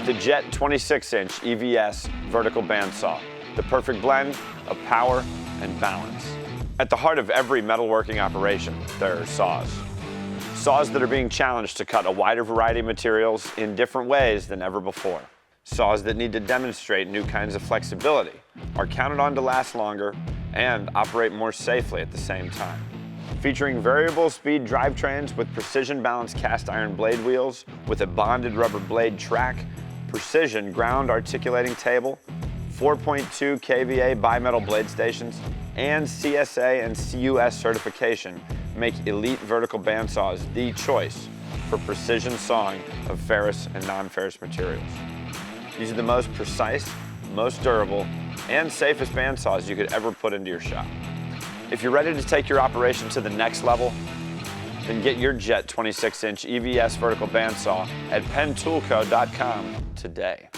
the JET 26-inch EVS Vertical Bandsaw, the perfect blend of power and balance. At the heart of every metalworking operation, there are saws. Saws that are being challenged to cut a wider variety of materials in different ways than ever before. Saws that need to demonstrate new kinds of flexibility, are counted on to last longer, and operate more safely at the same time. Featuring variable speed drivetrains with precision balanced cast iron blade wheels with a bonded rubber blade track, precision ground articulating table, 4.2 kVA bimetal blade stations, and CSA and CUS certification make elite vertical bandsaws the choice for precision sawing of ferrous and non-ferrous materials. These are the most precise, most durable, and safest bandsaws you could ever put into your shop. If you're ready to take your operation to the next level, then get your JET 26-inch EVS Vertical Bandsaw at pentoolco.com today.